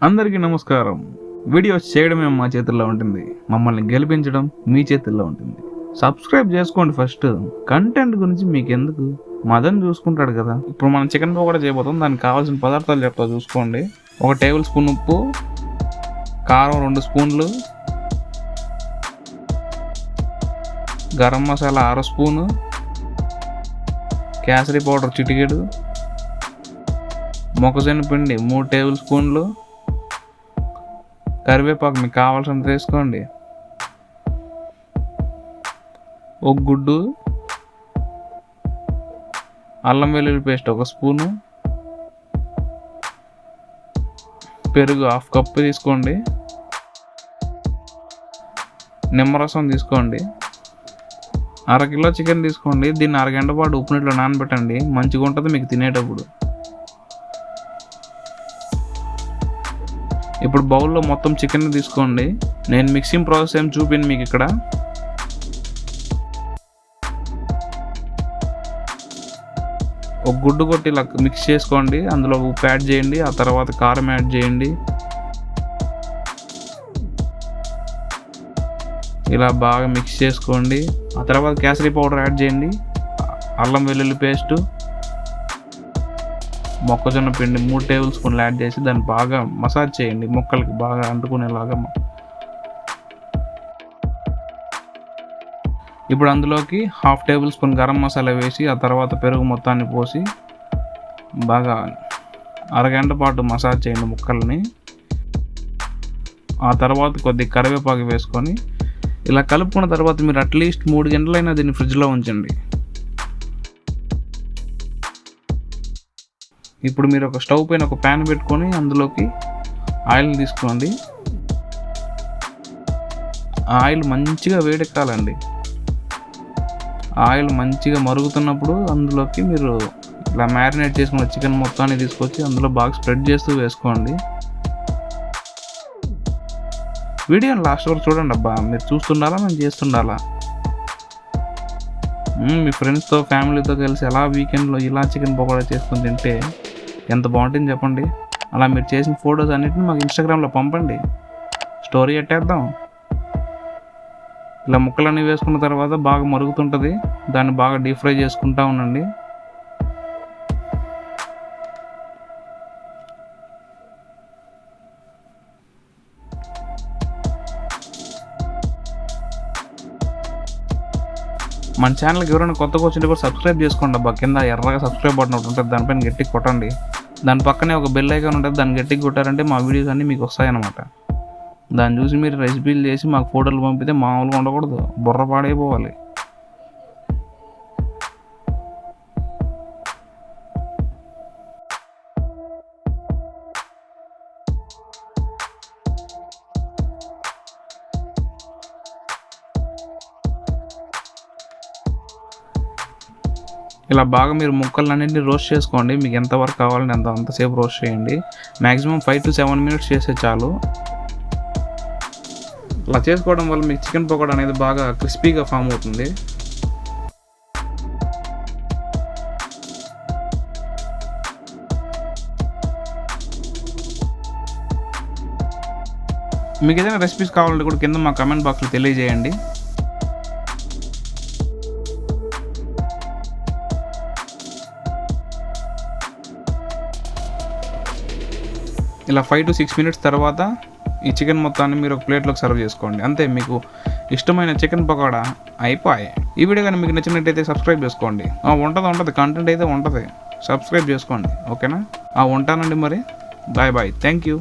అందరికీ నమస్కారం. వీడియోస్ చేయడమే మా చేతుల్లో ఉంటుంది, మమ్మల్ని గెలిపించడం మీ చేతుల్లో ఉంటుంది. సబ్స్క్రైబ్ చేసుకోండి. ఫస్ట్ కంటెంట్ గురించి మీకు ఎందుకు, మదన్ చూసుకుంటాడు కదా. ఇప్పుడు మనం చికెన్ పకోడా చేయబోతాం. దానికి కావాల్సిన పదార్థాలు చెప్తా చూసుకోండి. 1 టేబుల్ స్పూన్ ఉప్పు, కారం 2 స్పూన్లు, గరం మసాలా 1/2 స్పూను, కేసరి పౌడర్ చిటికెడు, మొక్కజొన్న పిండి 3 టేబుల్ స్పూన్లు, కరివేపాకు మీకు కావాల్సినంత వేసుకోండి, ఒక గుడ్డు, అల్లం వెల్లుల్లి పేస్ట్ 1 స్పూను, పెరుగు 1/2 కప్పు తీసుకోండి, నిమ్మరసం తీసుకోండి, 1/2 కిలో చికెన్ తీసుకోండి. దీన్ని 1 గంట పాటు ఉప్పు నీటిలో నానబెట్టండి, మంచిగా ఉంటుంది మీకు తినేటప్పుడు. ఇప్పుడు బౌల్లో మొత్తం చికెన్ తీసుకోండి. నేను మిక్సింగ్ ప్రాసెస్ ఏం చూపించాను మీకు ఇక్కడ. ఒక గుడ్డు కొట్టి ఇలా మిక్స్ చేసుకోండి. అందులో ఉప్పు యాడ్ చేయండి, ఆ తర్వాత కారం యాడ్ చేయండి. ఇలా బాగా మిక్స్ చేసుకోండి. ఆ తర్వాత కేసరి పౌడర్ యాడ్ చేయండి, అల్లం వెల్లుల్లి పేస్టు, మొక్కజొన్న పిండి 3 టేబుల్ స్పూన్లు యాడ్ చేసి దాన్ని బాగా మసాజ్ చేయండి, ముక్కలకి బాగా అంటుకునేలాగా. ఇప్పుడు అందులోకి 1/2 టేబుల్ స్పూన్ గరం మసాలా వేసి ఆ తర్వాత పెరుగు మొత్తాన్ని పోసి బాగా 1 గంట పాటు మసాజ్ చేయండి ముక్కల్ని. ఆ తర్వాత కొద్దిగా కరివేపాకు వేసుకొని ఇలా కలుపుకున్న తర్వాత మీరు అట్లీస్ట్ 3 గంటలైనా దీన్ని ఫ్రిడ్జ్లో ఉంచండి. ఇప్పుడు మీరు ఒక స్టవ్ పైన ఒక ప్యాన్ పెట్టుకొని అందులోకి ఆయిల్ తీసుకోండి. ఆయిల్ మంచిగా వేడెక్కాలండి. ఆయిల్ మంచిగా మరుగుతున్నప్పుడు అందులోకి మీరు ఇలా మ్యారినేట్ చేసుకున్న చికెన్ మొత్తాన్ని తీసుకొచ్చి అందులో బాగా స్ప్రెడ్ చేస్తూ వేసుకోండి. వీడియోని లాస్ట్ వరకు చూడండి అబ్బా. మీరు చూస్తుండాలా, మేము చేస్తుండాలా. మీ ఫ్రెండ్స్తో ఫ్యామిలీతో కలిసి ఎలా వీకెండ్లో ఇలా చికెన్ పకోడా చేసుకుని తింటే ఎంత బాగుంటుంది చెప్పండి. అలా మీరు చేసిన ఫొటోస్ అన్నిటిని మాకు ఇన్స్టాగ్రామ్లో పంపండి, స్టోరీ పెట్టేద్దాం. ఇలా ముక్కలన్నీ వేసుకున్న తర్వాత బాగా మరుగుతుంటుంది, దాన్ని బాగా డీప్ ఫ్రై చేసుకుంటూ ఉండండి. మన ఛానల్కి ఎవరైనా కొత్తగా వచ్చింటే కూడా సబ్స్క్రైబ్ చేసుకోండి అబ్బా. కింద ఎర్రగా సబ్స్క్రైబ్ బటన్ ఒకటి ఉంటుంది, దానిపైన గట్టిగా కొట్టండి. దాని పక్కనే ఒక బెల్ ఐకాన్ ఉంటుంది, దాన్ని గట్టిగా కొట్టారంటే మా వీడియోస్ అన్నీ మీకు వస్తాయన్నమాట. దాన్ని చూసి మీరు రెసిపీలు చేసి మాకు ఫోటోలు పంపితే మామూలుగా ఉండకూడదు, బుర్ర పాడైపోవాలి. ఇలా బాగా మీరు ముక్కలన్నింటినీ రోస్ట్ చేసుకోండి. మీకు ఎంతవరకు కావాలంటే అంతసేపు రోస్ట్ చేయండి. మ్యాక్సిమం 5 to 7 minutes చేస్తే చాలు. ఇలా చేసుకోవడం వల్ల మీకు చికెన్ పకోడా అనేది బాగా క్రిస్పీగా ఫామ్ అవుతుంది. మీకు ఏదైనా రెసిపీస్ కావాలంటే కూడా కింద మా కమెంట్ బాక్స్లో తెలియజేయండి. ఇలా 5 to 6 minutes తర్వాత ఈ చికెన్ మొత్తాన్ని మీరు ఒక ప్లేట్లోకి సర్వ్ చేసుకోండి. అంతే, మీకు ఇష్టమైన చికెన్ పకోడా అయిపోయాయి. ఈ వీడియో కానీ మీకు నచ్చినట్టయితే సబ్స్క్రైబ్ చేసుకోండి. ఉంటుంది కంటెంట్ అయితే ఉంటుంది, సబ్స్క్రైబ్ చేసుకోండి. ఓకేనా? ఉంటానండి మరి. Bye bye. Thank you.